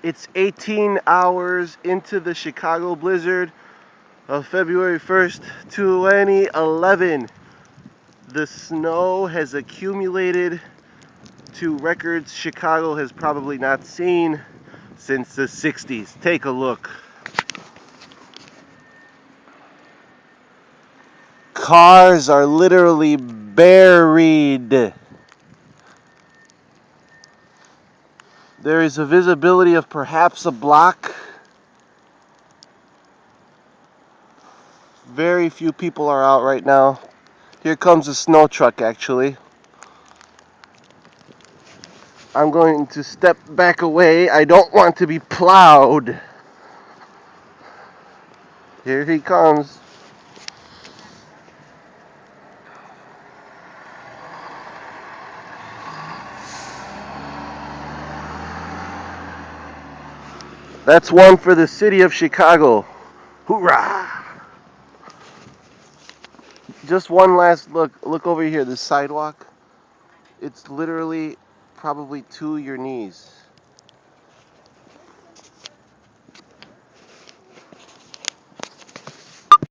It's 18 hours into the Chicago blizzard of February 1st, 2011. The snow has accumulated to records Chicago has probably not seen since the 60s. Take a look. Cars are literally buried. There is a visibility of perhaps a block. Very few people are out right now. Here comes a snow truck, actually. I'm going to step back away. I don't want to be plowed. Here he comes. That's one for the city of Chicago. Hoorah! Just one last look. Look over here, this sidewalk. It's literally probably to your knees.